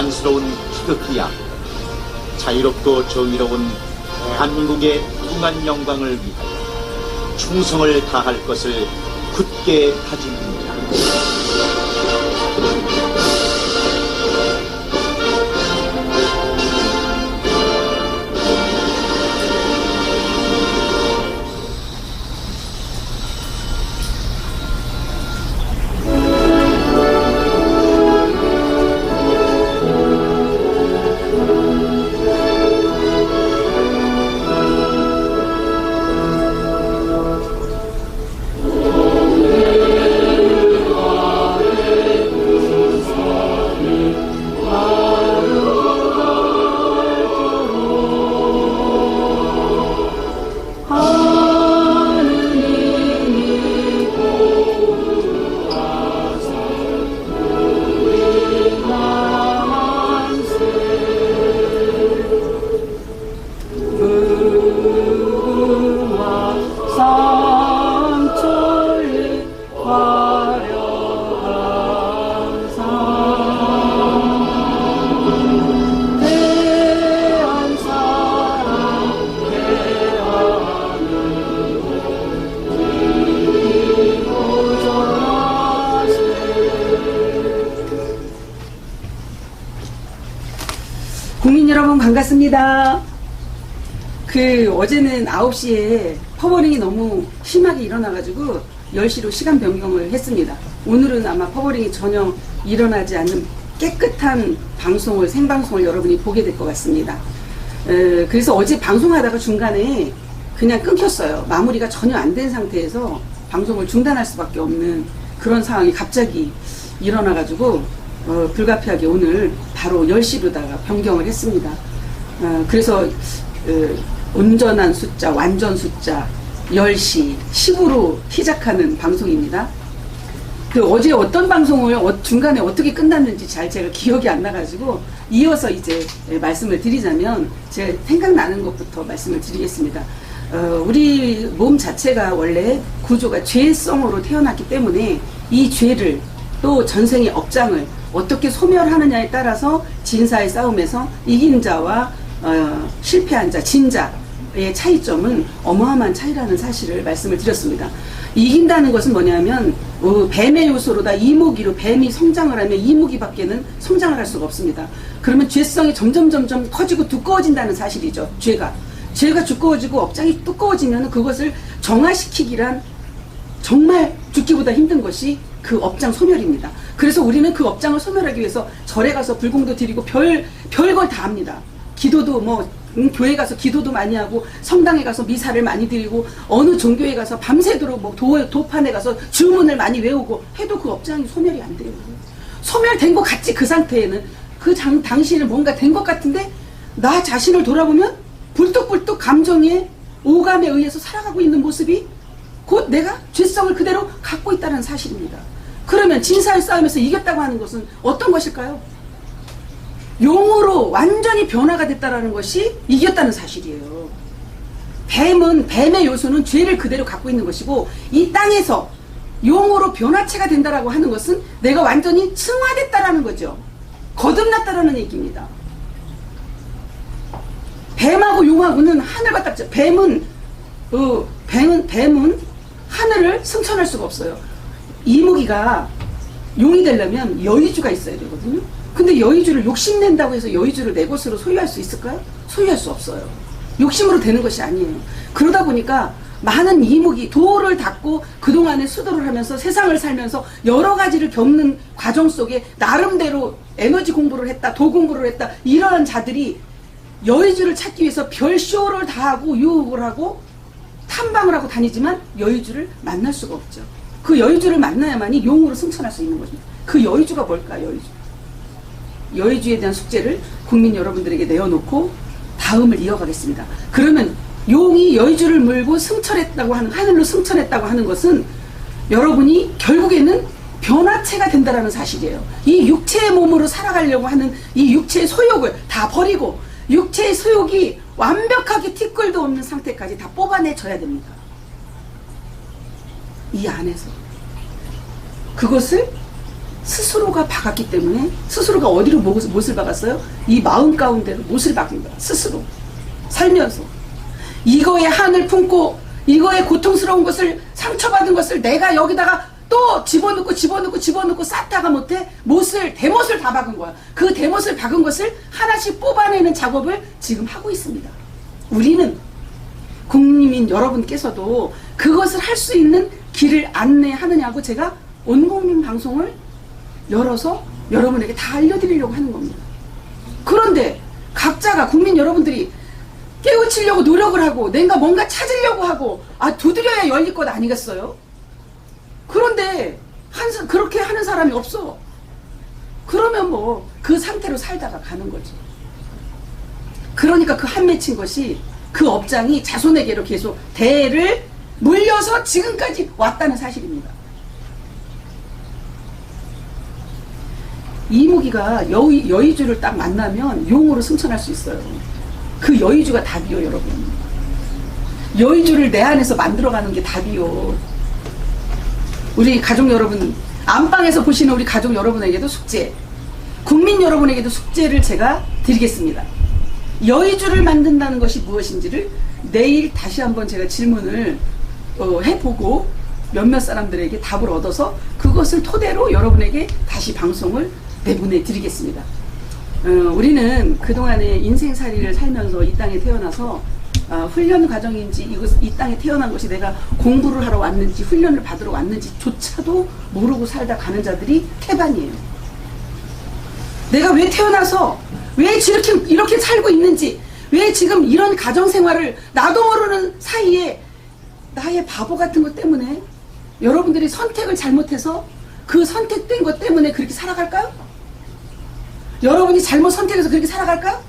자랑스러운 희극기 앞 자유롭고 정의로운 대한민국의 무궁한 영광을 위하여 충성을 다할 것을 굳게 다짐합니다. 국민 여러분 반갑습니다. 어제는 9시에 퍼버링이 너무 심하게 일어나가지고 10시로 시간 변경을 했습니다. 오늘은 아마 퍼버링이 전혀 일어나지 않는 깨끗한 방송을, 생방송을 여러분이 보게 될 것 같습니다. 그래서 어제 방송하다가 중간에 그냥 끊겼어요. 마무리가 전혀 안 된 상태에서 방송을 중단할 수밖에 없는 그런 상황이 갑자기 일어나가지고 불가피하게 오늘 바로 10시로다가 변경을 했습니다. 그래서 온전한 숫자, 완전 숫자 10시 10으로 시작하는 방송입니다. 어제 어떤 방송을 중간에 어떻게 끝났는지 잘 제가 기억이 안 나가지고 이어서 이제 말씀을 드리자면 제가 생각나는 것부터 말씀을 드리겠습니다. 우리 몸 자체가 원래 구조가 죄성으로 태어났기 때문에 이 죄를 또 전생의 업장을 어떻게 소멸하느냐에 따라서 진사의 싸움에서 이긴 자와 실패한 자, 진 자의 차이점은 어마어마한 차이라는 사실을 말씀을 드렸습니다. 이긴다는 것은 뭐냐면 뱀의 요소로다 이무기로 뱀이 성장을 하면 이무기밖에는 성장을 할 수가 없습니다. 그러면 죄성이 점점 커지고 두꺼워진다는 사실이죠. 죄가 두꺼워지고 업장이 두꺼워지면 그것을 정화시키기란 정말 죽기보다 힘든 것이 그 업장 소멸입니다. 그래서 우리는 그 업장을 소멸하기 위해서 절에 가서 불공도 드리고 별걸 다 합니다. 기도도 교회 가서 기도도 많이 하고 성당에 가서 미사를 많이 드리고 어느 종교에 가서 밤새도록 도판에 가서 주문을 많이 외우고 해도 그 업장이 소멸이 안 돼요. 소멸된 것 같지. 그 상태에는 당시에는 뭔가 된 것 같은데 나 자신을 돌아보면 불뚝불뚝 감정에 오감에 의해서 살아가고 있는 모습이 곧 내가 죄성을 그대로 갖고 있다는 사실입니다. 그러면 진사의 싸움에서 이겼다고 하는 것은 어떤 것일까요? 용으로 완전히 변화가 됐다는 것이 이겼다는 사실이에요. 뱀의 요소는 죄를 그대로 갖고 있는 것이고 이 땅에서 용으로 변화체가 된다라고 하는 것은 내가 완전히 승화됐다라는 거죠. 거듭났다라는 얘기입니다. 뱀하고 용하고는 하늘과 땅. 뱀은 하늘을 승천할 수가 없어요. 이무기가 용이 되려면 여의주가 있어야 되거든요. 근데 여의주를 욕심낸다고 해서 여의주를 내 것으로 소유할 수 있을까요? 소유할 수 없어요. 욕심으로 되는 것이 아니에요. 그러다 보니까 많은 이무기, 도를 닦고 그동안에 수도를 하면서 세상을 살면서 여러 가지를 겪는 과정 속에 나름대로 에너지 공부를 했다, 도 공부를 했다, 이러한 자들이 여의주를 찾기 위해서 별쇼를 다 하고 유혹을 하고 탐방을 하고 다니지만 여의주를 만날 수가 없죠. 그 여의주를 만나야만이 용으로 승천할 수 있는 것입니다. 그 여의주가 뭘까? 여의주에 대한 숙제를 국민 여러분들에게 내어놓고 다음을 이어가겠습니다. 그러면 용이 여의주를 물고 승천했다고 하는, 하늘로 승천했다고 하는 것은 여러분이 결국에는 변화체가 된다는 사실이에요. 이 육체의 몸으로 살아가려고 하는 이 육체의 소욕을 다 버리고 육체의 소욕이 완벽하게 티끌도 없는 상태까지 다 뽑아내줘야 됩니다. 이 안에서. 그것을 스스로가 박았기 때문에, 스스로가 어디로 못을 박았어요? 이 마음 가운데로 못을 박은 거야. 스스로 살면서 이거에 한을 품고 이거에 고통스러운 것을, 상처받은 것을 내가 여기다가 또 집어넣고 쌓다가 못해 대못을 다 박은 거야. 그 대못을 박은 것을 하나씩 뽑아내는 작업을 지금 하고 있습니다. 우리는 국민 여러분께서도 그것을 할 수 있는 길을 안내하느냐고 제가 온국민 방송을 열어서 여러분에게 다 알려드리려고 하는 겁니다. 그런데 각자가, 국민 여러분들이 깨우치려고 노력을 하고 뭔가 찾으려고 하고 두드려야 열릴 것 아니겠어요? 그런데 그렇게 하는 사람이 없어. 그러면 뭐 그 상태로 살다가 가는 거지. 그러니까 그 한 맺힌 것이 그 업장이 자손에게로 계속 대를 물려서 지금까지 왔다는 사실입니다. 이무기가 여의주를 딱 만나면 용으로 승천할 수 있어요. 그 여의주가 답이요, 여러분. 여의주를 내 안에서 만들어가는 게 답이요. 우리 가족 여러분, 안방에서 보시는 우리 가족 여러분에게도 숙제, 국민 여러분에게도 숙제를 제가 드리겠습니다. 여의주를 만든다는 것이 무엇인지를 내일 다시 한번 제가 질문을 해보고 몇몇 사람들에게 답을 얻어서 그것을 토대로 여러분에게 다시 방송을 내보내드리겠습니다. 우리는 그동안의 인생살이를 살면서 이 땅에 태어나서 훈련 과정인지 이 땅에 태어난 것이 내가 공부를 하러 왔는지 훈련을 받으러 왔는지조차도 모르고 살다 가는 자들이 태반이에요. 내가 왜 태어나서 왜 이렇게 살고 있는지, 왜 지금 이런 가정생활을 나도 모르는 사이에 나의 바보 같은 것 때문에 여러분들이 선택을 잘못해서 그 선택된 것 때문에 그렇게 살아갈까요? 여러분이 잘못 선택해서 그렇게 살아갈까요?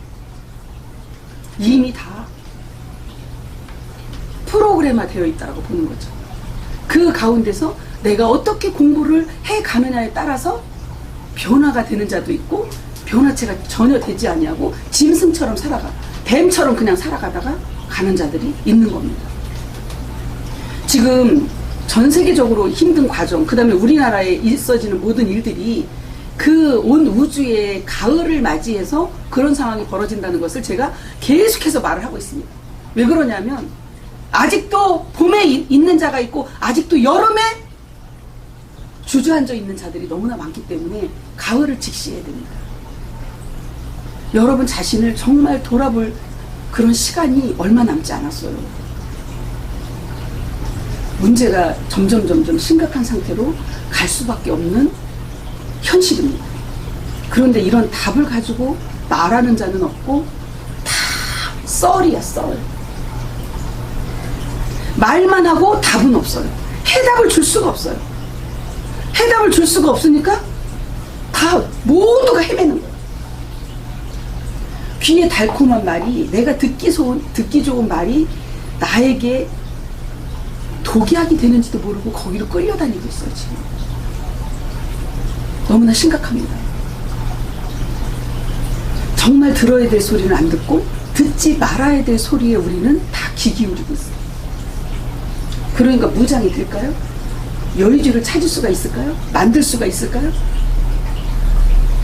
이미 다 프로그램화 되어 있다고 보는 거죠. 그 가운데서 내가 어떻게 공부를 해가느냐에 따라서 변화가 되는 자도 있고 변화체가 전혀 되지 않냐고 짐승처럼 뱀처럼 그냥 살아가다가 가는 자들이 있는 겁니다. 지금 전 세계적으로 힘든 과정, 그 다음에 우리나라에 있어지는 모든 일들이 그 온 우주의 가을을 맞이해서 그런 상황이 벌어진다는 것을 제가 계속해서 말을 하고 있습니다. 왜 그러냐면 아직도 봄에 있는 자가 있고 아직도 여름에 주저앉아 있는 자들이 너무나 많기 때문에 가을을 직시해야 됩니다. 여러분 자신을 정말 돌아볼 그런 시간이 얼마 남지 않았어요. 문제가 점점 심각한 상태로 갈 수밖에 없는 현실입니다. 그런데 이런 답을 가지고 말하는 자는 없고 다 썰이야, 썰. 말만 하고 답은 없어요. 해답을 줄 수가 없어요. 해답을 줄 수가 없으니까 다 모두가 헤매는 거예요. 귀에 달콤한 말이, 내가 듣기 좋은 말이 나에게 독약이 되는지도 모르고 거기로 끌려다니고 있어요, 지금. 너무나 심각합니다. 정말 들어야 될 소리는 안 듣고 듣지 말아야 될 소리에 우리는 다 귀 기울이고 있어요. 그러니까 무장이 될까요? 여의주를 찾을 수가 있을까요? 만들 수가 있을까요?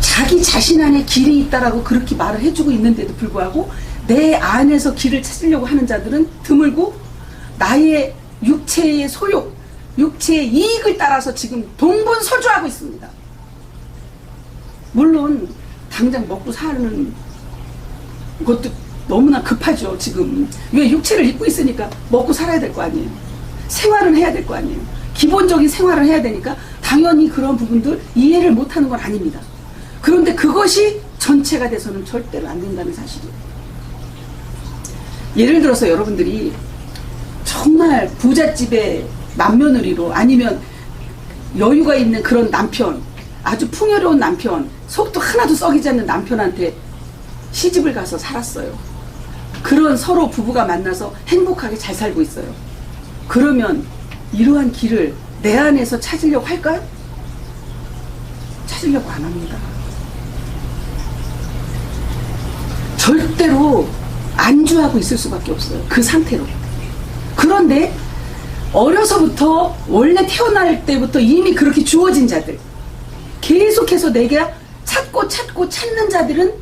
자기 자신 안에 길이 있다라고 그렇게 말을 해주고 있는데도 불구하고 내 안에서 길을 찾으려고 하는 자들은 드물고 나의 육체의 소욕, 육체의 이익을 따라서 지금 동분서주하고 있습니다. 물론 당장 먹고 사는 것도 너무나 급하죠. 지금 왜 육체를 입고 있으니까 먹고 살아야 될 거 아니에요. 생활은 해야 될 거 아니에요. 기본적인 생활을 해야 되니까 당연히 그런 부분들 이해를 못하는 건 아닙니다. 그런데 그것이 전체가 돼서는 절대로 안 된다는 사실이에요. 예를 들어서 여러분들이 정말 부잣집의 맏며느리로, 아니면 여유가 있는 그런 남편, 아주 풍요로운 남편, 속도 하나도 썩이지 않는 남편한테 시집을 가서 살았어요. 그런 서로 부부가 만나서 행복하게 잘 살고 있어요. 그러면 이러한 길을 내 안에서 찾으려고 할까요? 찾으려고 안 합니다. 절대로 안주하고 있을 수밖에 없어요. 그 상태로. 그런데 어려서부터, 원래 태어날 때부터 이미 그렇게 주어진 자들, 계속해서 내가 찾고 찾는 자들은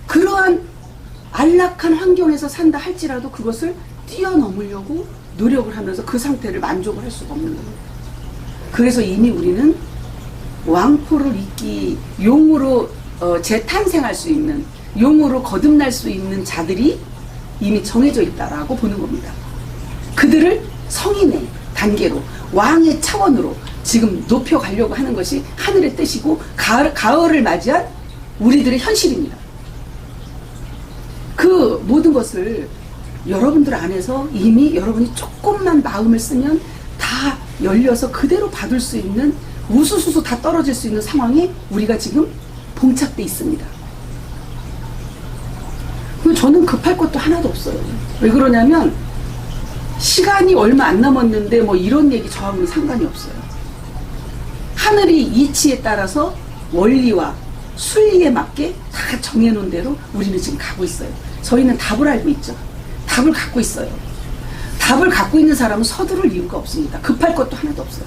그러한 안락한 환경에서 산다 할지라도 그것을 뛰어넘으려고 노력을 하면서 그 상태를 만족을 할 수가 없는 겁니다. 그래서 이미 우리는 왕포를 잇기, 용으로 재탄생할 수 있는, 용으로 거듭날 수 있는 자들이 이미 정해져 있다라고 보는 겁니다. 그들을 성인의 단계로, 왕의 차원으로 지금 높여가려고 하는 것이 하늘의 뜻이고 가을을 맞이한 우리들의 현실입니다. 그 모든 것을 여러분들 안에서 이미 여러분이 조금만 마음을 쓰면 다 열려서 그대로 받을 수 있는, 우수수수 다 떨어질 수 있는 상황에 우리가 지금 봉착돼 있습니다. 저는 급할 것도 하나도 없어요. 왜 그러냐면 시간이 얼마 안 남았는데 뭐 이런 얘기 저하고는 상관이 없어요. 하늘이 이치에 따라서 원리와 순리에 맞게 다 정해놓은 대로 우리는 지금 가고 있어요. 저희는 답을 알고 있죠. 답을 갖고 있어요. 답을 갖고 있는 사람은 서두를 이유가 없습니다. 급할 것도 하나도 없어요.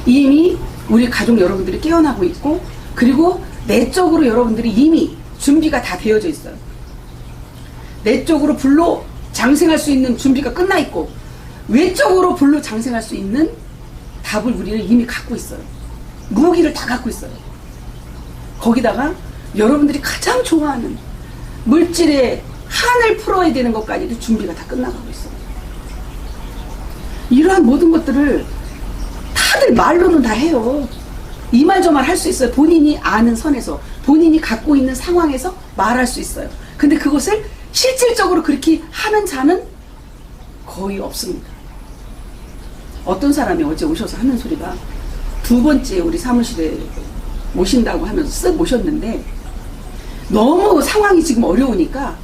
이미 우리 가족 여러분들이 깨어나고 있고, 그리고 내적으로 여러분들이 이미 준비가 다 되어져 있어요. 내적으로 불로 장생할 수 있는 준비가 끝나 있고, 외적으로 불로 장생할 수 있는 답을 우리는 이미 갖고 있어요. 무기를 다 갖고 있어요. 거기다가 여러분들이 가장 좋아하는 물질의 한을 풀어야 되는 것까지도 준비가 다 끝나가고 있어요. 이러한 모든 것들을 다들 말로는 다 해요. 이 말 저 말 할 수 있어요. 본인이 아는 선에서, 본인이 갖고 있는 상황에서 말할 수 있어요. 근데 그것을 실질적으로 그렇게 하는 자는 거의 없습니다. 어떤 사람이 어제 오셔서 하는 소리가, 두 번째 우리 사무실에 모신다고 하면서 쓱 모셨는데 너무 상황이 지금 어려우니까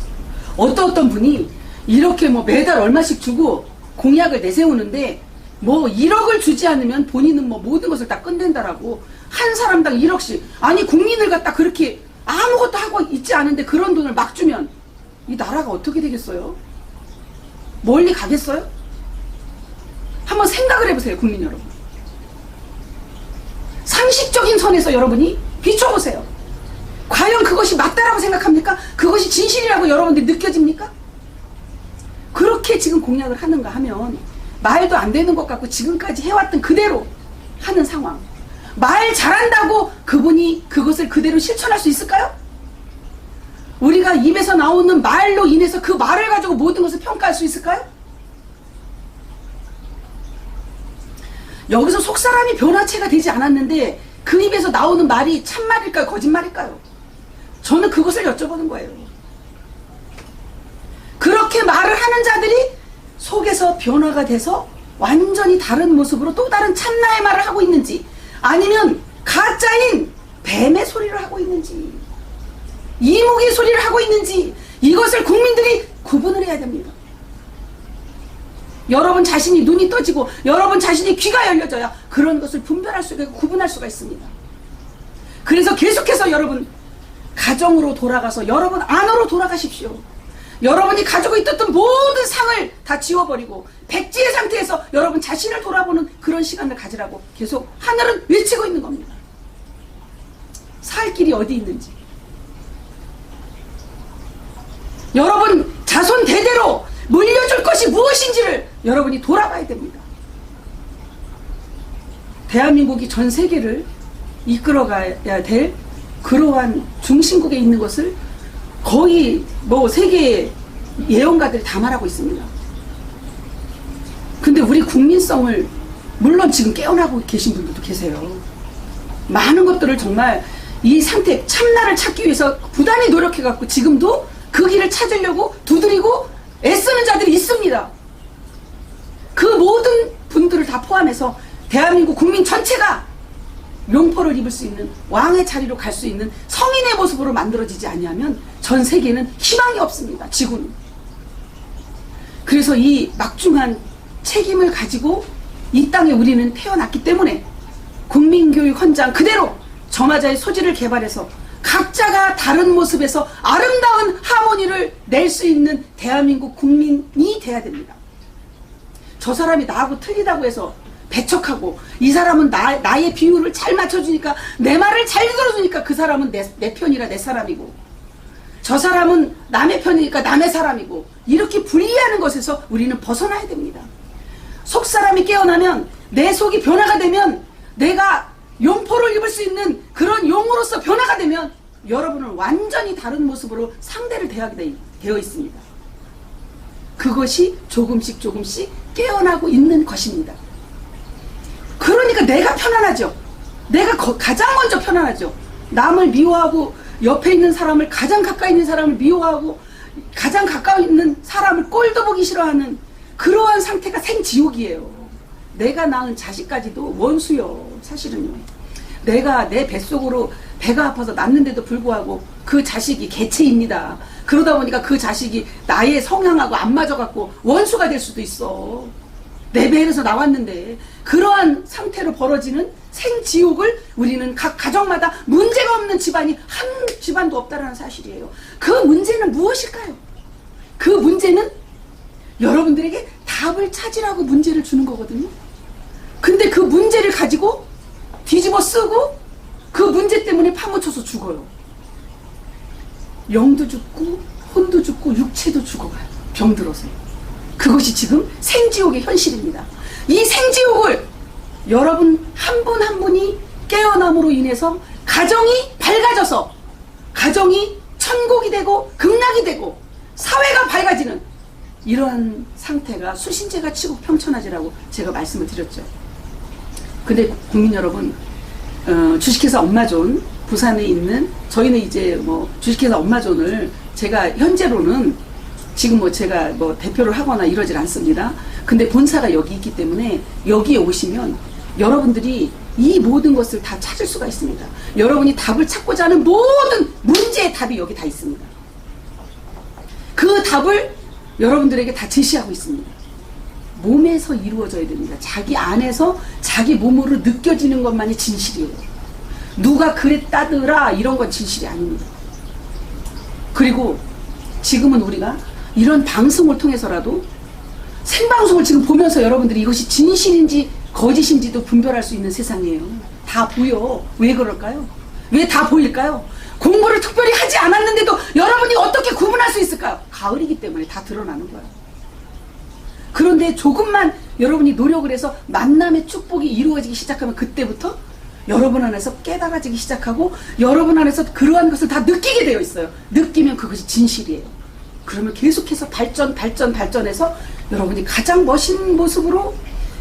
어떤 분이 이렇게 뭐 매달 얼마씩 주고 공약을 내세우는데 뭐 1억을 주지 않으면 본인은 뭐 모든 것을 다 끝낸다라고, 한 사람당 1억씩, 아니 국민을 갖다 그렇게 아무것도 하고 있지 않은데 그런 돈을 막 주면 이 나라가 어떻게 되겠어요? 멀리 가겠어요? 한번 생각을 해보세요, 국민 여러분. 상식적인 선에서 여러분이 비춰보세요. 과연 그것이 맞다라고 생각합니까? 그것이 진실이라고 여러분들이 느껴집니까? 그렇게 지금 공약을 하는가 하면 말도 안 되는 것 같고 지금까지 해왔던 그대로 하는 상황. 말 잘한다고 그분이 그것을 그대로 실천할 수 있을까요? 우리가 입에서 나오는 말로 인해서 그 말을 가지고 모든 것을 평가할 수 있을까요? 여기서 속사람이 변화체가 되지 않았는데 그 입에서 나오는 말이 참말일까요? 거짓말일까요? 저는 그것을 여쭤보는 거예요. 그렇게 말을 하는 자들이 속에서 변화가 돼서 완전히 다른 모습으로 또 다른 참나의 말을 하고 있는지, 아니면 가짜인 뱀의 소리를 하고 있는지, 이무기의 소리를 하고 있는지, 이것을 국민들이 구분을 해야 됩니다. 여러분 자신이 눈이 떠지고 여러분 자신이 귀가 열려져야 그런 것을 분별할 수가 있고 구분할 수가 있습니다. 그래서 계속해서 여러분 가정으로 돌아가서 여러분 안으로 돌아가십시오. 여러분이 가지고 있던 모든 상을 다 지워버리고 백지의 상태에서 여러분 자신을 돌아보는 그런 시간을 가지라고 계속 하늘은 외치고 있는 겁니다. 살 길이 어디 있는지, 여러분 자손 대대로 물려줄 것이 무엇인지를 여러분이 돌아봐야 됩니다. 대한민국이 전 세계를 이끌어가야 될 그러한 중심국에 있는 것을 거의 뭐 세계 예언가들이 다 말하고 있습니다. 근데 우리 국민성을, 물론 지금 깨어나고 계신 분들도 계세요. 많은 것들을 정말 이 상태, 참나를 찾기 위해서 부단히 노력해갖고 지금도 그 길을 찾으려고 두드리고 애쓰는 자들이 있습니다. 그 모든 분들을 다 포함해서 대한민국 국민 전체가 명포를 입을 수 있는 왕의 자리로 갈 수 있는 성인의 모습으로 만들어지지 않냐면 전 세계는 희망이 없습니다. 지구는. 그래서 이 막중한 책임을 가지고 이 땅에 우리는 태어났기 때문에 국민교육 헌장 그대로 저마자의 소질을 개발해서 각자가 다른 모습에서 아름다운 하모니를 낼 수 있는 대한민국 국민이 돼야 됩니다. 저 사람이 나하고 틀리다고 해서 배척하고 이 사람은 나의 비율을 잘 맞춰주니까 내 말을 잘 들어주니까 그 사람은 내 편이라 내 사람이고 저 사람은 남의 편이니까 남의 사람이고 이렇게 분리하는 것에서 우리는 벗어나야 됩니다. 속 사람이 깨어나면 내 속이 변화가 되면 내가 용포를 입을 수 있는 그런 용으로서 변화가 되면 여러분은 완전히 다른 모습으로 상대를 대하게 되어 있습니다. 그것이 조금씩 조금씩 깨어나고 있는 것입니다. 그러니까 내가 편안하죠. 내가 가장 먼저 편안하죠. 남을 미워하고 옆에 있는 사람을 가장 가까이 있는 사람을 미워하고 가장 가까이 있는 사람을 꼴도 보기 싫어하는 그러한 상태가 생지옥이에요. 내가 낳은 자식까지도 원수요. 사실은요. 내가 내 뱃속으로 배가 아파서 낳는데도 불구하고 그 자식이 개체입니다. 그러다 보니까 그 자식이 나의 성향하고 안 맞아갖고 원수가 될 수도 있어. 내 배에서 나왔는데 그러한 상태로 벌어지는 생지옥을 우리는 각 가정마다 문제가 없는 집안이 한 집안도 없다는 사실이에요. 그 문제는 무엇일까요? 그 문제는 여러분들에게 답을 찾으라고 문제를 주는 거거든요. 근데 그 문제를 가지고 뒤집어 쓰고 그 문제 때문에 파묻혀서 죽어요. 영도 죽고 혼도 죽고 육체도 죽어가요. 병들어서. 그것이 지금 생지옥의 현실입니다. 이 생지옥을 여러분 한 분 한 분이 깨어남으로 인해서 가정이 밝아져서 가정이 천국이 되고 극락이 되고 사회가 밝아지는 이러한 상태가 수신제가 치고 평천하지라고 제가 말씀을 드렸죠. 근데 국민 여러분, 주식회사 엄마존 부산에 있는 저희는 이제 뭐 주식회사 엄마존을 제가 현재로는 지금 뭐 제가 뭐 대표를 하거나 이러질 않습니다. 근데 본사가 여기 있기 때문에 여기에 오시면 여러분들이 이 모든 것을 다 찾을 수가 있습니다. 여러분이 답을 찾고자 하는 모든 문제의 답이 여기 다 있습니다. 그 답을 여러분들에게 다 제시하고 있습니다. 몸에서 이루어져야 됩니다. 자기 안에서 자기 몸으로 느껴지는 것만이 진실이에요. 누가 그랬다더라 이런 건 진실이 아닙니다. 그리고 지금은 우리가 이런 방송을 통해서라도 생방송을 지금 보면서 여러분들이 이것이 진실인지 거짓인지도 분별할 수 있는 세상이에요. 다 보여. 왜 그럴까요? 왜 다 보일까요? 공부를 특별히 하지 않았는데도 여러분이 어떻게 구분할 수 있을까요? 가을이기 때문에 다 드러나는 거예요. 그런데 조금만 여러분이 노력을 해서 만남의 축복이 이루어지기 시작하면 그때부터 여러분 안에서 깨달아지기 시작하고 여러분 안에서 그러한 것을 다 느끼게 되어 있어요. 느끼면 그것이 진실이에요. 그러면 계속해서 발전해서 여러분이 가장 멋있는 모습으로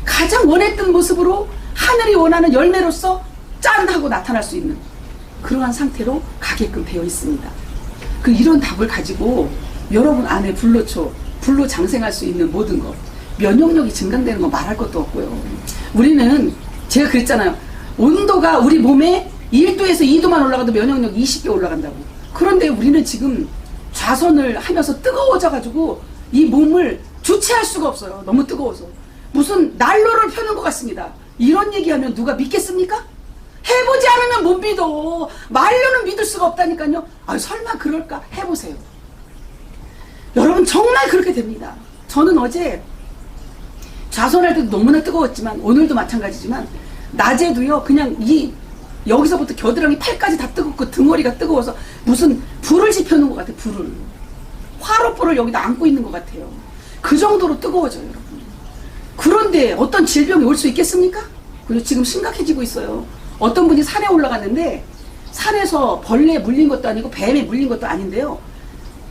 가장 원했던 모습으로 하늘이 원하는 열매로서 짠 하고 나타날 수 있는 그러한 상태로 가게끔 되어 있습니다. 그 이런 답을 가지고 여러분 안에 불로 장생할 수 있는 모든 것, 면역력이 증강되는 거 말할 것도 없고요. 우리는 제가 그랬잖아요. 온도가 우리 몸에 1도에서 2도만 올라가도 면역력 20개 올라간다고. 그런데 우리는 지금 좌선을 하면서 뜨거워져가지고 이 몸을 주체할 수가 없어요. 너무 뜨거워서. 무슨 난로를 펴는 것 같습니다. 이런 얘기하면 누가 믿겠습니까? 해보지 않으면 못 믿어. 말로는 믿을 수가 없다니까요. 아, 설마 그럴까? 해보세요. 여러분 정말 그렇게 됩니다. 저는 어제 좌선할 때도 너무나 뜨거웠지만 오늘도 마찬가지지만 낮에도요 그냥 여기서부터 겨드랑이 팔까지 다 뜨겁고 등허리가 뜨거워서 무슨 불을 지펴놓은 것 같아요. 불을. 화롯불을 여기다 안고 있는 것 같아요. 그 정도로 뜨거워져요. 여러분. 그런데 어떤 질병이 올 수 있겠습니까? 그리고 지금 심각해지고 있어요. 어떤 분이 산에 올라갔는데 산에서 벌레에 물린 것도 아니고 뱀에 물린 것도 아닌데요.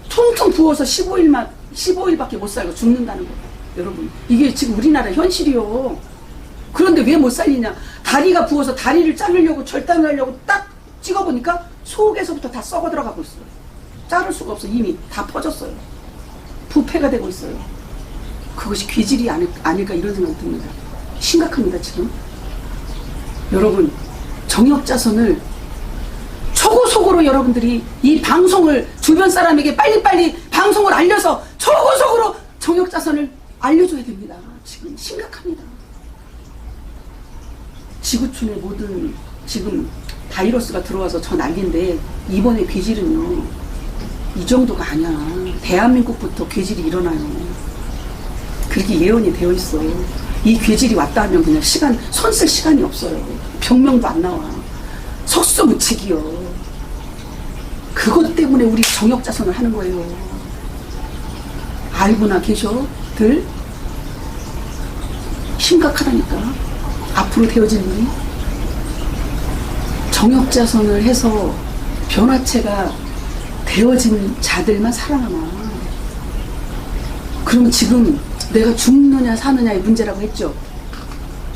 퉁퉁 부어서 15일밖에 못 살고 죽는다는 거예요. 여러분 이게 지금 우리나라 현실이요. 그런데 왜 못 살리냐. 다리가 부어서 다리를 자르려고 절단을 하려고 딱 찍어보니까 속에서부터 다 썩어 들어가고 있어요. 자를 수가 없어. 이미 다 퍼졌어요. 부패가 되고 있어요. 그것이 괴질이 아닐까 이런 생각이 듭니다. 심각합니다 지금. 여러분 정역자선을 초고속으로 여러분들이 이 방송을 주변 사람에게 빨리빨리 방송을 알려서 초고속으로 정역자선을 알려줘야 됩니다. 지금 심각합니다. 지구촌에 모든 지금 바이러스가 들어와서 저 난리인데 이번에 괴질은요 이 정도가 아니야. 대한민국부터 괴질이 일어나요. 그렇게 예언이 되어 있어요. 이 괴질이 왔다 하면 그냥 손 쓸 시간이 없어요. 병명도 안 나와. 속수무책이요. 그것 때문에 우리 정역자선을 하는 거예요. 알고나 계셔들? 심각하다니까. 앞으로 되어질 일이. 정역자선을 해서 변화체가 되어진 자들만 살아남아. 그럼 지금 내가 죽느냐 사느냐의 문제라고 했죠.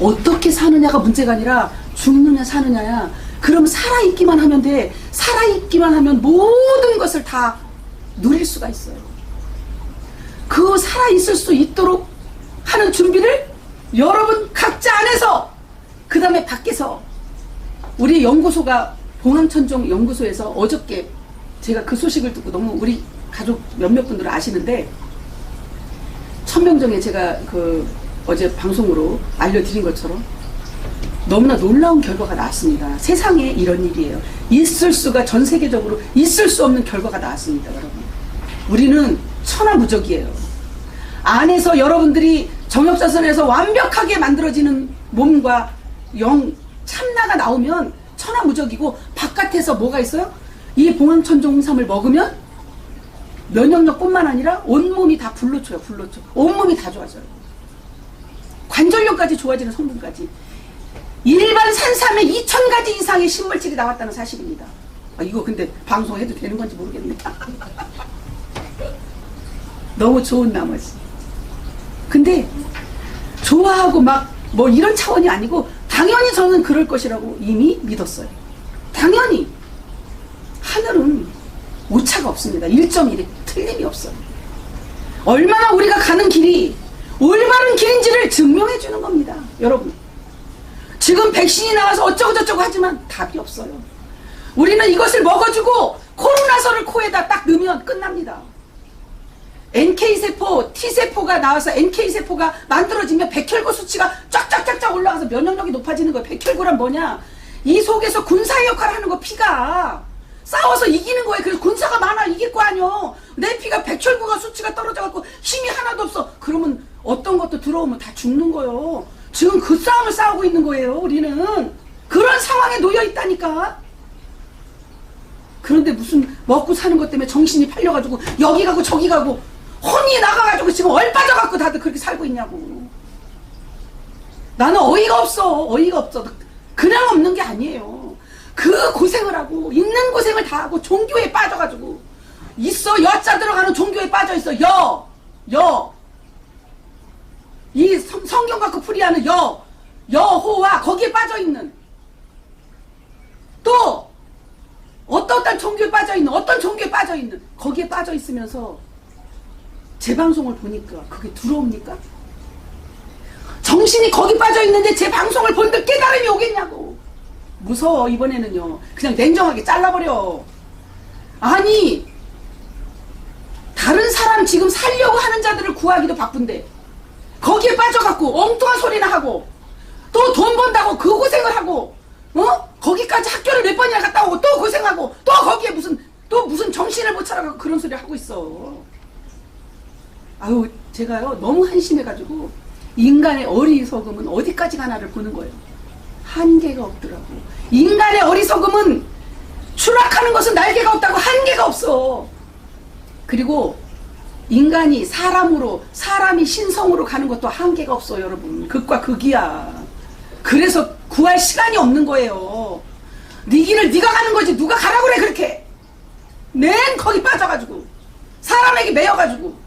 어떻게 사느냐가 문제가 아니라 죽느냐 사느냐야. 그럼 살아있기만 하면 돼. 살아있기만 하면 모든 것을 다 누릴 수가 있어요. 그 살아있을 수 있도록 하는 준비를 여러분 각자 안에서, 그 다음에 밖에서, 우리 연구소가 봉황천종 연구소에서 어저께 제가 그 소식을 듣고 너무 우리 가족 몇몇 분들은 아시는데, 천명정에 제가 어제 방송으로 알려드린 것처럼 너무나 놀라운 결과가 나왔습니다. 세상에 이런 일이에요. 전 세계적으로 있을 수 없는 결과가 나왔습니다, 여러분. 우리는 천하무적이에요. 안에서 여러분들이 정역자선에서 완벽하게 만들어지는 몸과 참나가 나오면 천하무적이고, 바깥에서 뭐가 있어요? 이 봉황천종삼을 먹으면 면역력뿐만 아니라 온몸이 다 불로초요. 온몸이 다 좋아져요. 관절력까지 좋아지는 성분까지. 일반 산삼에 2,000가지 이상의 신물질이 나왔다는 사실입니다. 이거 근데 방송해도 되는 건지 모르겠네. 너무 좋은 나머지. 근데 좋아하고 막 뭐 이런 차원이 아니고, 당연히 저는 그럴 것이라고 이미 믿었어요. 당연히. 하늘은 오차가 없습니다. 1.1에 틀림이 없어요. 얼마나 우리가 가는 길이 올바른 길인지를 증명해 주는 겁니다, 여러분. 지금 백신이 나와서 어쩌고저쩌고 하지만 답이 없어요. 우리는 이것을 먹어주고 코로나서를 코에다 딱 넣으면 끝납니다. NK세포, T세포가 나와서 NK세포가 만들어지면 백혈구 수치가 쫙쫙쫙쫙 올라가서 면역력이 높아지는 거예요. 백혈구란 뭐냐? 이 속에서 군사의 역할을 하는 거. 피가 싸워서 이기는 거예요. 그래서 군사가 많아 이길 거 아니요. 내 피가 백혈구가 수치가 떨어져갖고 힘이 하나도 없어. 그러면 어떤 것도 들어오면 다 죽는 거예요. 지금 그 싸움을 싸우고 있는 거예요. 우리는 그런 상황에 놓여 있다니까. 그런데 무슨 먹고 사는 것 때문에 정신이 팔려가지고 여기 가고 저기 가고 혼이 나가가지고 지금 얼빠져갖고 다들 그렇게 살고 있냐고. 나는 어이가 없어. 그냥 없는 게 아니에요. 그 고생을 하고 있는 고생을 다 하고 종교에 빠져가지고 있어. 여자 들어가는 종교에 빠져있어. 이 성경 갖고 풀이하는 여호와 거기에 빠져있는, 또 어떤 종교에 빠져있는 거기에 빠져있으면서 제 방송을 보니까 그게 두려웁니까? 정신이 거기 빠져있는데 제 방송을 본들 깨달음이 오겠냐고. 무서워. 이번에는요 그냥 냉정하게 잘라버려. 아니 다른 사람 지금 살려고 하는 자들을 구하기도 바쁜데 거기에 빠져갖고 엉뚱한 소리나 하고, 또 돈 번다고 그 고생을 하고, 거기까지 학교를 몇 번이나 갔다 오고 또 고생하고, 또 거기에 무슨 정신을 못 차려갖고 그런 소리 하고 있어. 아유, 제가요 너무 한심해가지고 인간의 어리석음은 어디까지 가나를 보는 거예요. 한계가 없더라고. 인간의 어리석음은 추락하는 것은 날개가 없다고. 한계가 없어. 그리고 인간이 사람이 신성으로 가는 것도 한계가 없어, 여러분. 극과 극이야. 그래서 구할 시간이 없는 거예요. 네 길을 네가 가는 거지 누가 가라고 그래. 그렇게 맨 거기 빠져가지고 사람에게 매여가지고,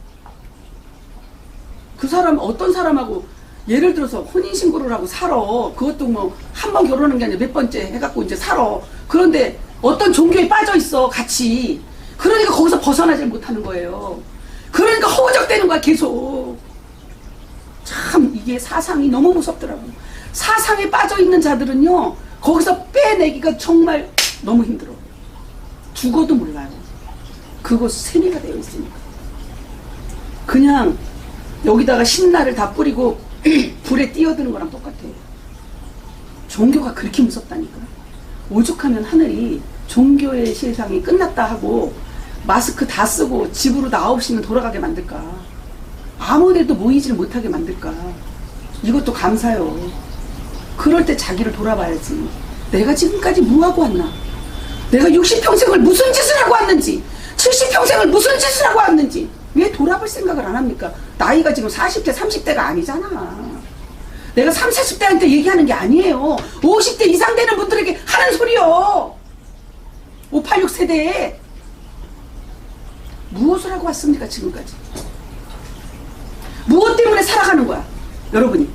그 사람 어떤 사람하고 예를 들어서 혼인신고를 하고 살아. 그것도 뭐 한 번 결혼한 게 아니라 몇 번째 해갖고 이제 살아. 그런데 어떤 종교에 빠져있어 같이. 그러니까 거기서 벗어나질 못하는 거예요. 그러니까 허우적대는 거야 계속. 참 이게 사상이 너무 무섭더라고. 사상에 빠져있는 자들은요 거기서 빼내기가 정말 너무 힘들어. 죽어도 몰라요. 그거 세뇌가 되어 있으니까. 그냥 여기다가 신나를 다 뿌리고 불에 뛰어드는 거랑 똑같아요. 종교가 그렇게 무섭다니까. 오죽하면 하늘이 종교의 세상이 끝났다 하고 마스크 다 쓰고 집으로 나 9시면 돌아가게 만들까. 아무데도 모이질 못하게 만들까. 이것도 감사요. 그럴 때 자기를 돌아봐야지. 내가 지금까지 뭐하고 왔나? 내가 60평생을 무슨 짓을 하고 왔는지, 70평생을 무슨 짓을 하고 왔는지 왜 돌아볼 생각을 안 합니까? 나이가 지금 40대, 30대가 아니잖아. 내가 30, 40대한테 얘기하는 게 아니에요. 50대 이상 되는 분들에게 하는 소리요. 586 세대에 무엇을 하고 왔습니까, 지금까지? 무엇 때문에 살아가는 거야, 여러분이?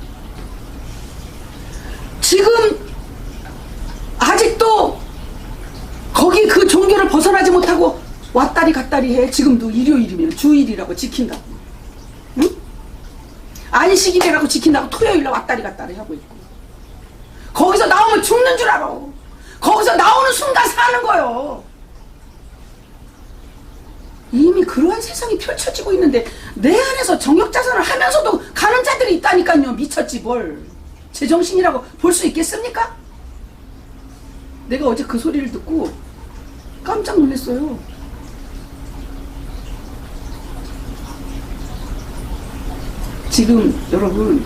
지금 아직도 거기 그 종교를 벗어나지 못하고 왔다리 갔다리 해. 지금도 일요일이면 주일이라고 지킨다고. 응? 안식일이라고 지킨다고 토요일날 왔다리 갔다리 하고 있고. 거기서 나오면 죽는 줄 알아. 거기서 나오는 순간 사는 거요. 이미 그러한 세상이 펼쳐지고 있는데 내 안에서 정욕자선을 하면서도 가는 자들이 있다니까요. 미쳤지 뭘. 제정신이라고 볼 수 있겠습니까? 내가 어제 그 소리를 듣고 깜짝 놀랐어요. 지금 여러분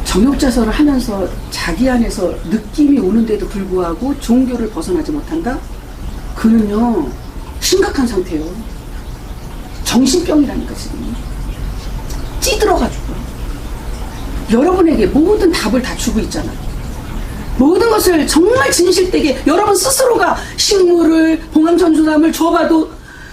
정욕자선을 하면서 자기 안에서 느낌이 오는데도 불구하고 종교를 벗어나지 못한다? 그는요 심각한 상태예요. 정신병이라니까 지금. 찌들어가지고 여러분에게 모든 답을 다 주고 있잖아요. 모든 것을 정말 진실되게 여러분 스스로가 식물을 봉황천수삼을 줘봐도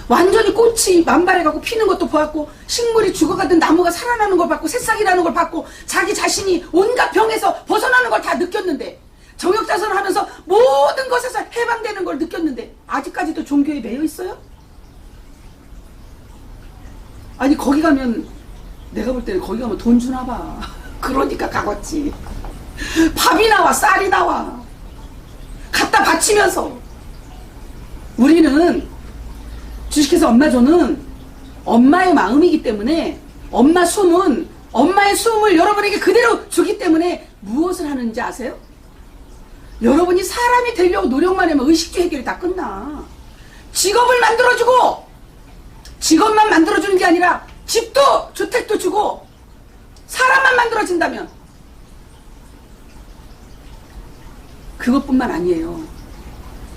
완전히 꽃이 만발해가고 피는 것도 보았고 식물이 죽어가던 나무가 살아나는 걸 봤고 새싹이 나는 걸 봤고 자기 자신이 온갖 병에서 벗어나는 걸 다 느꼈는데 정욕자선을 하면서 모든 것에서 해방되는 걸 느꼈는데 아직까지도 종교에 매여 있어요? 아니 거기 가면 내가 볼 때는 거기 가면 돈 주나 봐. 그러니까 가겠지. 밥이 나와 쌀이 나와 갖다 바치면서. 우리는 주식회사 엄마조는 엄마의 마음이기 때문에 엄마의 숨을 여러분에게 그대로 주기 때문에 무엇을 하는지 아세요? 여러분이 사람이 되려고 노력만 하면 의식주 해결이 다 끝나. 직업을 만들어주고 직업만 만들어주는 게 아니라 집도 주택도 주고 사람만 만들어진다면 그것뿐만 아니에요.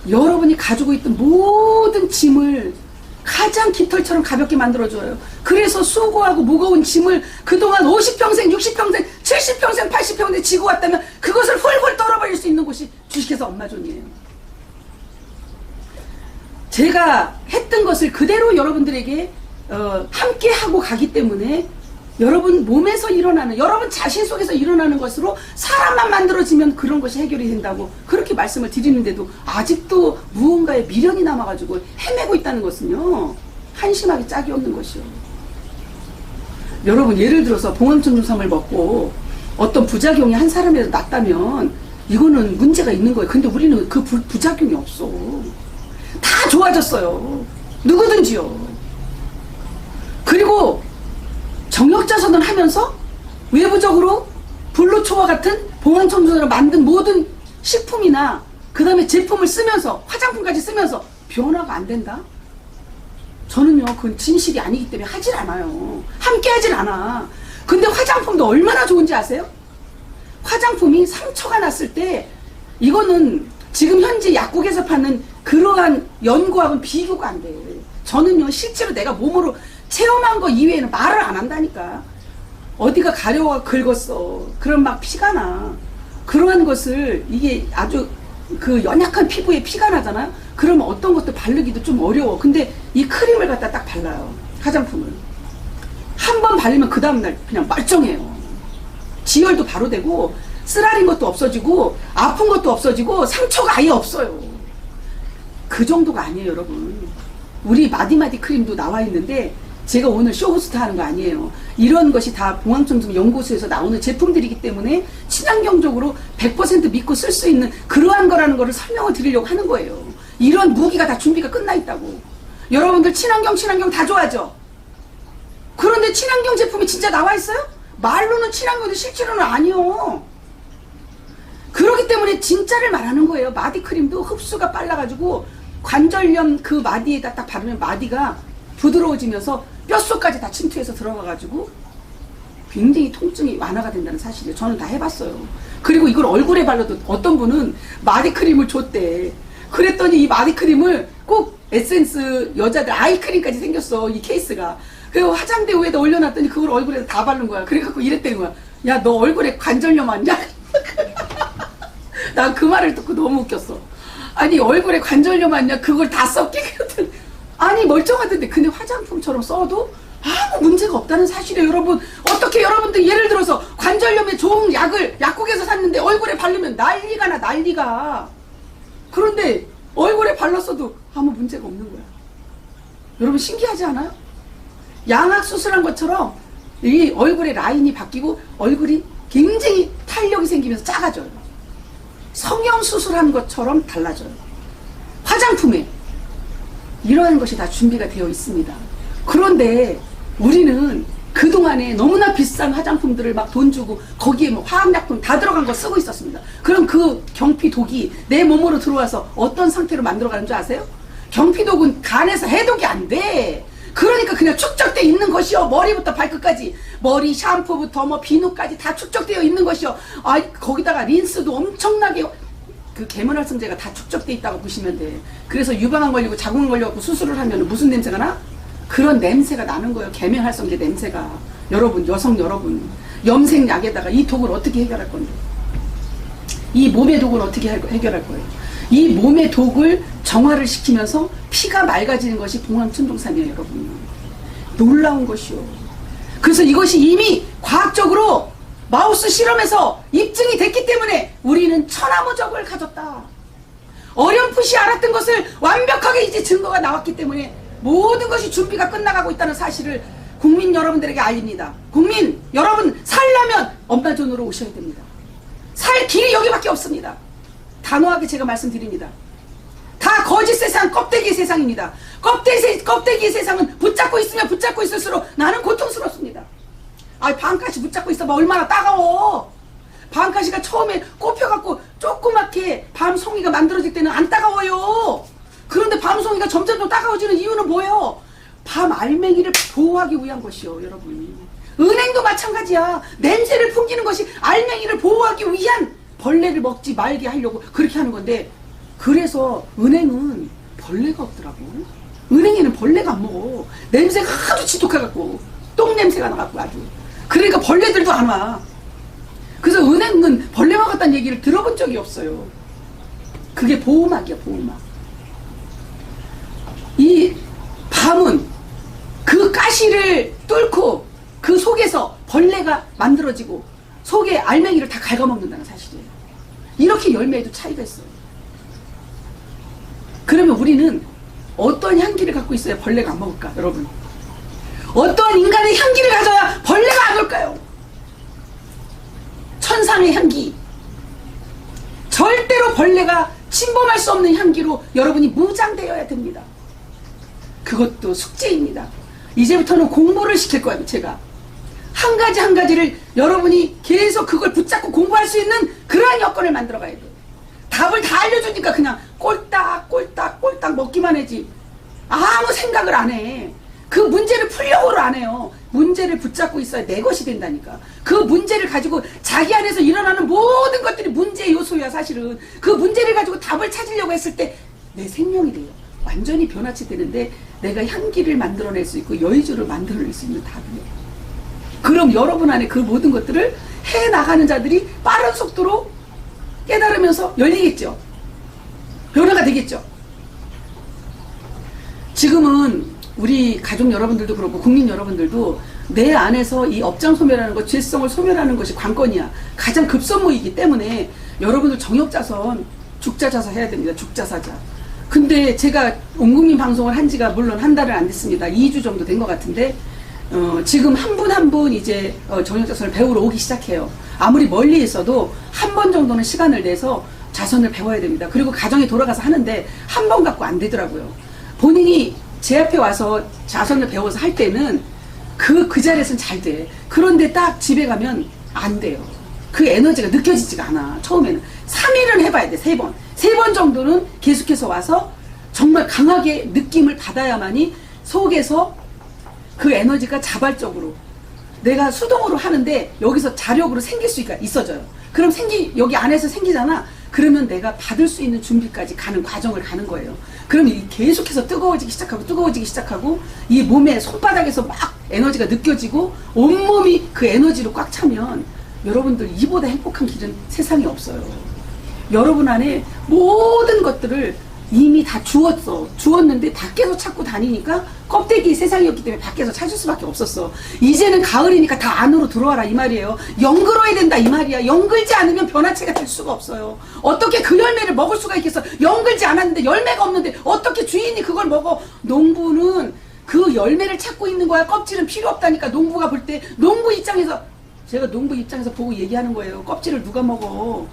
여러분이 가지고 있던 모든 짐을 가장 깃털처럼 가볍게 만들어줘요. 그래서 수고하고 무거운 짐을 그동안 50평생, 60평생, 70평생, 80평생 지고 왔다면 그것을 훌훌 떨어버릴 수 있는 곳이 주식회사 엄마존이에요. 제가 했던 것을 그대로 여러분들에게 함께 하고 가기 때문에 여러분 몸에서 일어나는, 여러분 자신 속에서 일어나는 것으로 사람만 만들어지면 그런 것이 해결이 된다고 그렇게 말씀을 드리는데도 아직도 무언가에 미련이 남아가지고 헤매고 있다는 것은요 한심하게 짝이 없는 것이요. 여러분 예를 들어서 봉황천중삼을 먹고 어떤 부작용이 한 사람에서 났다면 이거는 문제가 있는 거예요. 근데 우리는 그 부작용이 없어. 다 좋아졌어요. 누구든지요. 그리고 정력자선을 하면서 외부적으로 불로초와 같은 봉황천중삼을 만든 모든 식품이나 그 다음에 제품을 쓰면서 화장품까지 쓰면서 변화가 안 된다? 저는요 그건 진실이 아니기 때문에 하질 않아요. 함께 하질 않아. 근데 화장품도 얼마나 좋은지 아세요? 화장품이 상처가 났을 때 이거는 지금 현재 약국에서 파는 그러한 연구하고는 비교가 안 돼. 저는요 실제로 내가 몸으로 체험한 거 이외에는 말을 안 한다니까. 어디가 가려워 긁었어. 그럼 막 피가 나. 그러한 것을 이게 아주 그 연약한 피부에 피가 나잖아요. 그러면 어떤 것도 바르기도 좀 어려워. 근데 이 크림을 갖다 딱 발라요. 화장품을. 한 번 바르면 그 다음날 그냥 멀쩡해요. 지혈도 바로 되고 쓰라린 것도 없어지고 아픈 것도 없어지고 상처가 아예 없어요. 그 정도가 아니에요 여러분. 우리 마디마디 크림도 나와 있는데 제가 오늘 쇼호스트 하는 거 아니에요. 이런 것이 다 봉황천중 연구소에서 나오는 제품들이기 때문에 친환경적으로 100% 믿고 쓸 수 있는 그러한 거라는 거를 설명을 드리려고 하는 거예요. 이런 무기가 다 준비가 끝나 있다고. 여러분들 친환경 다 좋아하죠? 그런데 친환경 제품이 진짜 나와 있어요? 말로는 친환경인데 실제로는 아니요. 그렇기 때문에 진짜를 말하는 거예요. 마디크림도 흡수가 빨라가지고 관절염 그 마디에다 딱 바르면 마디가 부드러워지면서 뼛속까지 다 침투해서 들어가가지고 굉장히 통증이 완화가 된다는 사실이에요. 저는 다 해봤어요. 그리고 이걸 얼굴에 발라도 어떤 분은 마디크림을 줬대. 그랬더니 이 마디크림을 꼭 에센스 여자들 아이크림까지 생겼어. 이 케이스가. 그리고 화장대 위에다 올려놨더니 그걸 얼굴에 다 바른 거야. 그래갖고 이랬다는 거야. 야, 너 얼굴에 관절염 왔냐? 난 그 말을 듣고 너무 웃겼어. 아니, 얼굴에 관절염 왔냐? 그걸 다 썼게? 아니, 멀쩡하던데. 근데 화장품처럼 써도 아무 문제가 없다는 사실이에요, 여러분. 어떻게 여러분들 예를 들어서 관절염에 좋은 약을 약국에서 샀는데 얼굴에 바르면 난리가 나, 난리가. 그런데 얼굴에 발랐어도 아무 문제가 없는 거야. 여러분 신기하지 않아요? 양악 수술한 것처럼 이 얼굴의 라인이 바뀌고 얼굴이 굉장히 탄력이 생기면서 작아져요. 성형 수술한 것처럼 달라져요. 화장품에 이러한 것이 다 준비가 되어 있습니다. 그런데 우리는 그동안에 너무나 비싼 화장품들을 막 돈 주고 거기에 뭐 화학약품 다 들어간 거 쓰고 있었습니다. 그럼 그 경피독이 내 몸으로 들어와서 어떤 상태로 만들어가는 줄 아세요? 경피독은 간에서 해독이 안 돼. 그러니까 그냥 축적되어 있는 것이요. 머리부터 발끝까지, 머리 샴푸부터 뭐 비누까지 다 축적되어 있는 것이요. 아, 거기다가 린스도 엄청나게 그 계면활성제가 다 축적되어 있다고 보시면 돼. 그래서 유방암 걸리고 자궁 걸려갖고 수술을 하면 무슨 냄새가 나? 그런 냄새가 나는 거예요. 계면활성제 냄새가. 여러분, 여성 여러분, 염색약에다가 이 독을 어떻게 해결할 건데? 이 몸의 독을 어떻게 해결할 거예요? 이 몸의 독을 정화를 시키면서 피가 맑아지는 것이 봉황춘동산이에요, 여러분. 놀라운 것이요. 그래서 이것이 이미 과학적으로 마우스 실험에서 입증이 됐기 때문에 우리는 천하무적을 가졌다. 어렴풋이 알았던 것을 완벽하게 이제 증거가 나왔기 때문에 모든 것이 준비가 끝나가고 있다는 사실을 국민 여러분들에게 알립니다. 국민 여러분, 살려면 엄마 존으로 오셔야 됩니다. 살 길이 여기밖에 없습니다. 단호하게 제가 말씀드립니다. 다 거짓 세상, 껍데기 세상입니다. 껍데기 세상은 붙잡고 있으면 붙잡고 있을수록 나는 고통스럽습니다. 아, 방가시 붙잡고 있어봐. 얼마나 따가워. 방가시가 처음에 꼽혀갖고 조그맣게 밤송이가 만들어질 때는 안 따가워요. 그런데 밤송이가 점점 더 따가워지는 이유는 뭐예요? 밤 알맹이를 보호하기 위한 것이요, 여러분. 은행도 마찬가지야. 냄새를 풍기는 것이 알맹이를 보호하기 위한, 벌레를 먹지 말게 하려고 그렇게 하는 건데, 그래서 은행은 벌레가 없더라고. 은행에는 벌레가 안 먹어. 냄새가 하도 지독해갖고 똥 냄새가 나갖고 아주. 그러니까 벌레들도 안 와. 그래서 은행은 벌레 먹었다는 얘기를 들어본 적이 없어요. 그게 보호막이야, 보호막. 이 밤은 그 가시를 뚫고 그 속에서 벌레가 만들어지고 속에 알맹이를 다 갉아먹는다는 사실이에요. 이렇게 열매에도 차이가 있어요. 그러면 우리는 어떤 향기를 갖고 있어야 벌레가 안 먹을까, 여러분? 어떠한 인간의 향기를 가져야 벌레가 안 올까요? 천상의 향기. 절대로 벌레가 침범할 수 없는 향기로 여러분이 무장되어야 됩니다. 그것도 숙제입니다. 이제부터는 공부를 시킬 거예요, 제가. 한 가지 한 가지를 여러분이 계속 그걸 붙잡고 공부할 수 있는 그러한 여건을 만들어 가야 돼요. 답을 다 알려주니까 그냥 꼴딱 먹기만 하지. 아무 생각을 안 해. 그 문제를 풀려고를 안 해요. 문제를 붙잡고 있어야 내 것이 된다니까. 그 문제를 가지고 자기 안에서 일어나는 모든 것들이 문제의 요소야, 사실은. 그 문제를 가지고 답을 찾으려고 했을 때 내 생명이 돼요. 완전히 변화치 되는데 내가 향기를 만들어낼 수 있고 여의주를 만들어낼 수 있는 답이에요. 그럼 여러분 안에 그 모든 것들을 해나가는 자들이 빠른 속도로 깨달으면서 열리겠죠. 변화가 되겠죠. 지금은 우리 가족 여러분들도 그렇고 국민 여러분들도 내 안에서 이 업장 소멸하는 것, 죄성을 소멸하는 것이 관건이야. 가장 급선무이기 때문에 여러분들 정역자선, 죽자자사 해야 됩니다. 죽자사자. 근데 제가 온국민 방송을 한 지가 물론 한 달은 안 됐습니다. 2주 정도 된 것 같은데 지금 한 분 한 분 이제 정역자선을 배우러 오기 시작해요. 아무리 멀리 있어도 한 번 정도는 시간을 내서 자선을 배워야 됩니다. 그리고 가정에 돌아가서 하는데 한 번 갖고 안 되더라고요. 본인이 제 앞에 와서 자선을 배워서 할 때는 그 자리에서는 잘 돼. 그런데 딱 집에 가면 안 돼요. 그 에너지가 느껴지지가 않아. 처음에는 3일은 해봐야 돼. 3번. 3번 정도는 계속해서 와서 정말 강하게 느낌을 받아야만이 속에서 그 에너지가 자발적으로 내가 수동으로 하는데 여기서 자력으로 생길 수가 있어져요. 그럼 여기 안에서 생기잖아. 그러면 내가 받을 수 있는 준비까지 가는 과정을 가는 거예요. 그럼 계속해서 뜨거워지기 시작하고 이 몸의 손바닥에서 막 에너지가 느껴지고 온몸이 그 에너지로 꽉 차면 여러분들 이보다 행복한 길은 세상에 없어요. 여러분 안에 모든 것들을 이미 다 주었는데 밖에서 찾고 다니니까 껍데기 세상이었기 때문에 밖에서 찾을 수밖에 없었어. 이제는 가을이니까 다 안으로 들어와라 이 말이에요. 연글어야 된다 이 말이야. 연글지 않으면 변화체가 될 수가 없어요. 어떻게 그 열매를 먹을 수가 있겠어. 연글지 않았는데 열매가 없는데 어떻게 주인이 그걸 먹어. 농부는 그 열매를 찾고 있는 거야. 껍질은 필요 없다니까. 농부가 볼 때 농부 입장에서 제가 농부 입장에서 보고 얘기하는 거예요. 껍질을 누가 먹어.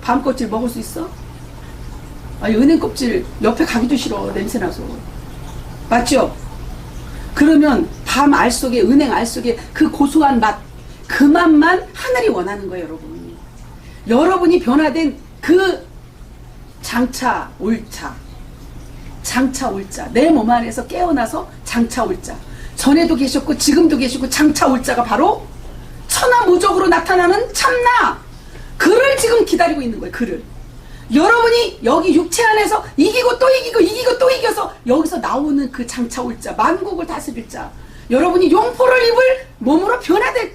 밤 껍질 먹을 수 있어? 아니 은행 껍질 옆에 가기도 싫어. 냄새나서. 맞죠? 그러면 밤 알 속에 은행 알 속에 그 고소한 맛, 그 맛만 하늘이 원하는 거예요. 여러분이 변화된 그 장차 올자 내 몸 안에서 깨어나서 장차 올자 전에도 계셨고 지금도 계시고 장차 올자가 바로 천하무적으로 나타나는 참나 그를 지금 기다리고 있는 거예요. 그를 여러분이 여기 육체 안에서 이기고 또 이겨서 여기서 나오는 그 장차 올자 만국을 다스릴 자 여러분이 용포를 입을 몸으로 변화될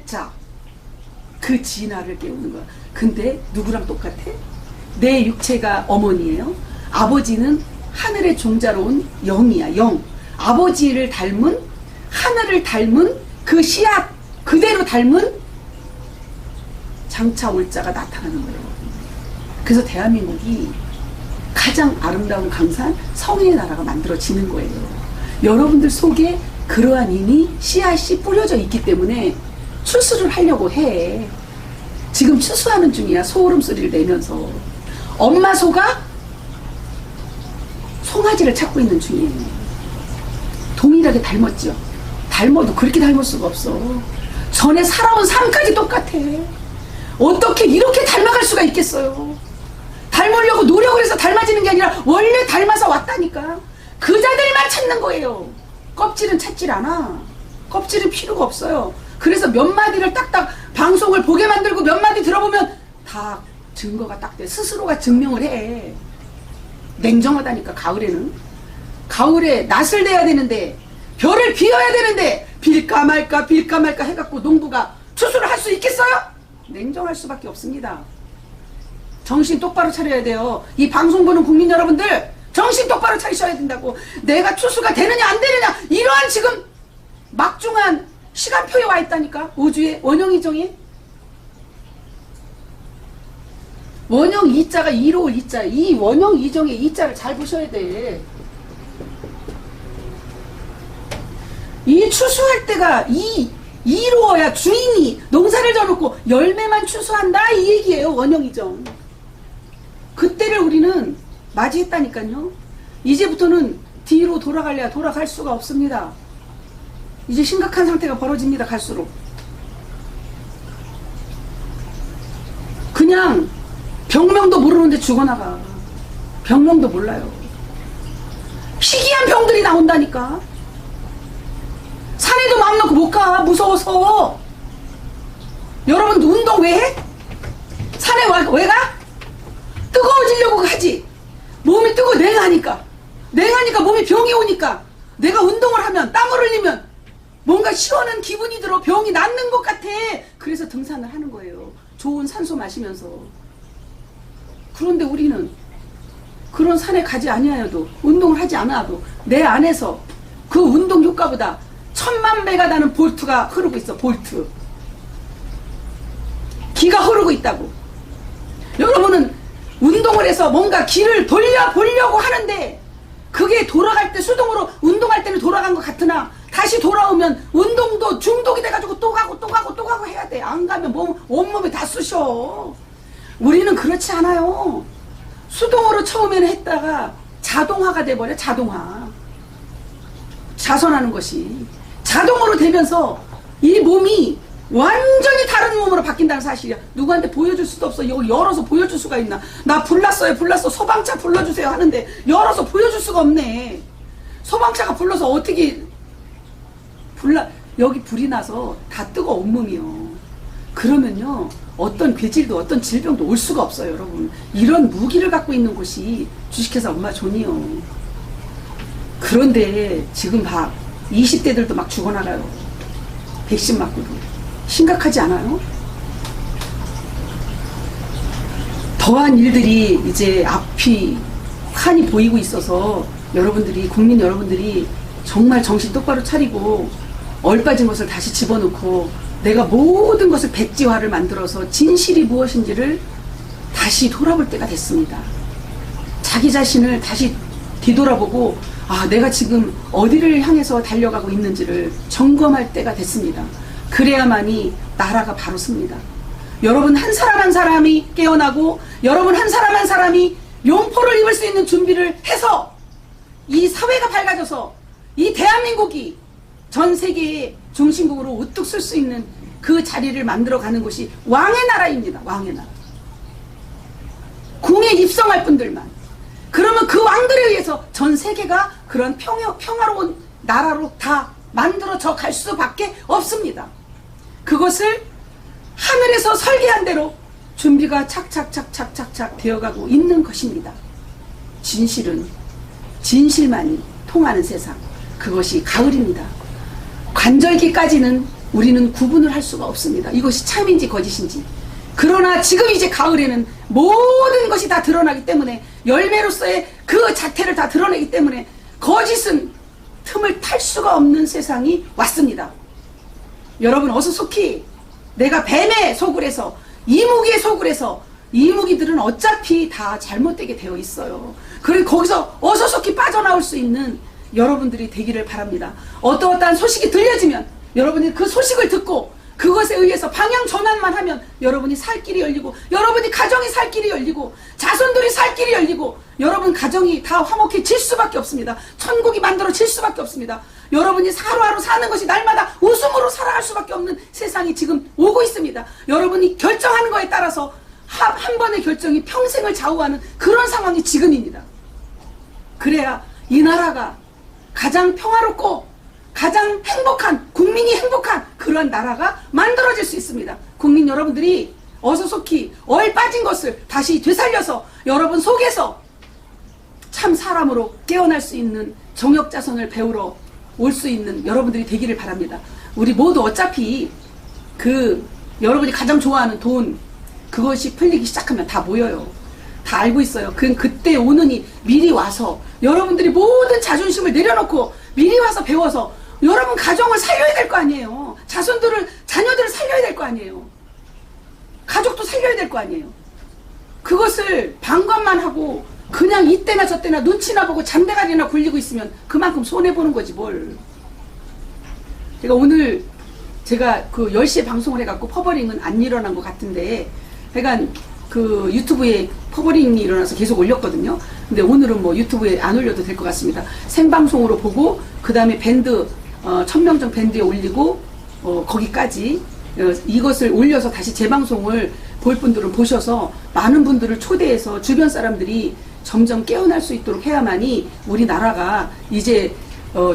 자 그 진화를 깨우는 거야. 근데 누구랑 똑같아? 내 육체가 어머니예요. 아버지는 하늘의 종자로 온 영이야. 영. 아버지를 닮은 하늘을 닮은 그 씨앗 그대로 닮은 장차 올자가 나타나는 거예요. 그래서 대한민국이 가장 아름다운 강산 성인의 나라가 만들어지는 거예요. 여러분들 속에 그러한 이미 씨앗이 뿌려져 있기 때문에 추수를 하려고 해. 지금 추수하는 중이야. 소름 소리를 내면서 엄마 소가 송아지를 찾고 있는 중이에요. 동일하게 닮았죠. 닮아도 그렇게 닮을 수가 없어. 전에 살아온 삶까지 똑같아. 어떻게 이렇게 닮아갈 수가 있겠어요. 닮으려고 노력을 해서 닮아지는 게 아니라 원래 닮아서 왔다니까. 그 자들만 찾는 거예요. 껍질은 찾질 않아. 껍질은 필요가 없어요. 그래서 몇 마디를 딱딱 방송을 보게 만들고 몇 마디 들어보면 다 증거가 딱 돼. 스스로가 증명을 해. 냉정하다니까. 가을에 낫을 내야 되는데 별을 비워야 되는데 빌까 말까 해갖고 농부가 추수를 할 수 있겠어요? 냉정할 수밖에 없습니다. 정신 똑바로 차려야 돼요. 이 방송 보는 국민 여러분들 정신 똑바로 차리셔야 된다고. 내가 추수가 되느냐 안 되느냐 이러한 지금 막중한 시간표에 와 있다니까. 우주의 원형이정에 원형 이자가 이로울 이자. 이 원형 이정의 이자를 잘 보셔야 돼. 이 추수할 때가 이루어야 주인이 농사를 져놓고 열매만 추수한다 이 얘기예요. 원형이정. 그때를 우리는 맞이했다니까요. 이제부터는 뒤로 돌아갈래야 돌아갈 수가 없습니다. 이제 심각한 상태가 벌어집니다. 갈수록 그냥 병명도 모르는데 죽어나가. 병명도 몰라요. 희귀한 병들이 나온다니까. 산에도 마음 놓고 못 가. 무서워서. 여러분 운동 왜 해? 산에 왜 가? 뜨거워지려고 하지. 몸이 뜨거워. 냉하니까 몸에 병이 오니까. 내가 운동을 하면 땀을 흘리면 뭔가 시원한 기분이 들어. 병이 낫는 것 같아. 그래서 등산을 하는 거예요. 좋은 산소 마시면서. 그런데 우리는 그런 산에 가지 아니하여도 운동을 하지 않아도 내 안에서 그 운동 효과보다 1000만 배가 나는 볼트가 흐르고 있어. 볼트. 기가 흐르고 있다고. 여러분은 운동을 해서 뭔가 기를 돌려보려고 하는데 그게 돌아갈 때 수동으로 운동할 때는 돌아간 것 같으나 다시 돌아오면 운동도 중독이 돼가지고 또 가고 해야 돼. 안 가면 온몸이 다 쑤셔. 우리는 그렇지 않아요. 수동으로 처음에는 했다가 자동화가 돼버려. 자동화. 자선하는 것이 자동으로 되면서 이 몸이 완전히 다른 몸으로 바뀐다는 사실이야. 누구한테 보여줄 수도 없어. 이걸 열어서 보여줄 수가 있나. 나 불났어 소방차 불러주세요 하는데 열어서 보여줄 수가 없네. 소방차가 불러서 어떻게 여기 불이 나서 다 뜨거 온몸이요. 그러면요, 어떤 괴질도 어떤 질병도 올 수가 없어요, 여러분. 이런 무기를 갖고 있는 곳이 주식회사 엄마존이요. 그런데 지금 막 20대들도 막 죽어나가요. 백신 맞고도. 심각하지 않아요? 더한 일들이 이제 앞이 환히 보이고 있어서 여러분들이, 국민 여러분들이 정말 정신 똑바로 차리고 얼빠진 것을 다시 집어넣고 내가 모든 것을 백지화를 만들어서 진실이 무엇인지를 다시 돌아볼 때가 됐습니다. 자기 자신을 다시 뒤돌아보고 아, 내가 지금 어디를 향해서 달려가고 있는지를 점검할 때가 됐습니다. 그래야만이 나라가 바로 섭니다. 여러분 한 사람 한 사람이 깨어나고 여러분 한 사람 한 사람이 용포를 입을 수 있는 준비를 해서 이 사회가 밝아져서 이 대한민국이 전 세계의 중심국으로 우뚝 설 수 있는 그 자리를 만들어가는 것이 왕의 나라입니다. 왕의 나라. 궁에 입성할 분들만. 그러면 그 왕들에 의해서 전 세계가 그런 평화로운 나라로 다 만들어져 갈 수밖에 없습니다. 그것을 하늘에서 설계한 대로 준비가 착착착착착착 되어가고 있는 것입니다. 진실은 진실만이 통하는 세상, 그것이 가을입니다. 관절기까지는 우리는 구분을 할 수가 없습니다. 이것이 참인지 거짓인지. 그러나 지금 이제 가을에는 모든 것이 다 드러나기 때문에 열매로서의 그 자태를 다 드러내기 때문에 거짓은 틈을 탈 수가 없는 세상이 왔습니다. 여러분 어서 속히 내가 뱀의 소굴에서 이무기의 소굴에서 이무기들은 어차피 다 잘못되게 되어 있어요. 그리고 거기서 어서 속히 빠져나올 수 있는 여러분들이 되기를 바랍니다. 어떠한 소식이 들려지면 여러분이 그 소식을 듣고 그것에 의해서 방향 전환만 하면 여러분이 살 길이 열리고 여러분이 가정이 살 길이 열리고 자손들이 살 길이 열리고 여러분 가정이 다 화목해질 수밖에 없습니다. 천국이 만들어질 수밖에 없습니다. 여러분이 하루하루 사는 것이 날마다 웃음으로 살아갈 수밖에 없는 세상이 지금 오고 있습니다. 여러분이 결정하는 거에 따라서 한 번의 결정이 평생을 좌우하는 그런 상황이 지금입니다. 그래야 이 나라가 가장 평화롭고 가장 행복한, 국민이 행복한 그런 나라가 만들어질 수 있습니다. 국민 여러분들이 어서 속히 빠진 것을 다시 되살려서 여러분 속에서 참 사람으로 깨어날 수 있는 정역자선을 배우러 올 수 있는 여러분들이 되기를 바랍니다. 우리 모두 어차피 여러분이 가장 좋아하는 돈, 그것이 풀리기 시작하면 다 모여요. 다 알고 있어요. 그때 오느니 미리 와서 여러분들이 모든 자존심을 내려놓고 미리 와서 배워서 여러분 가정을 살려야 될 거 아니에요. 자녀들을 살려야 될 거 아니에요. 가족도 살려야 될 거 아니에요. 그것을 방관만 하고 그냥 이때나 저때나 눈치나 보고 잠대가리나 굴리고 있으면 그만큼 손해보는 거지 뭘. 오늘 제가 10시에 방송을 해갖고 퍼버링은 안 일어난 것 같은데 그러니까 유튜브에 퍼버링이 일어나서 계속 올렸거든요. 근데 오늘은 뭐 유튜브에 안 올려도 될 것 같습니다. 생방송으로 보고 그 다음에 밴드 1000명정 밴드에 올리고 거기까지 이것을 올려서 다시 재방송을 볼 분들은 보셔서 많은 분들을 초대해서 주변 사람들이 점점 깨어날 수 있도록 해야만이 우리나라가 이제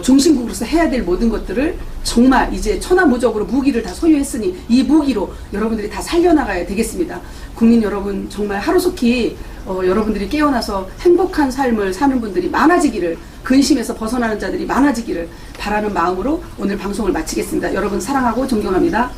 중심국으로서 해야 될 모든 것들을 정말 이제 천하무적으로 무기를 다 소유했으니 이 무기로 여러분들이 다 살려나가야 되겠습니다. 국민 여러분 정말 하루속히 여러분들이 깨어나서 행복한 삶을 사는 분들이 많아지기를, 근심에서 벗어나는 자들이 많아지기를 바라는 마음으로 오늘 방송을 마치겠습니다. 여러분 사랑하고 존경합니다.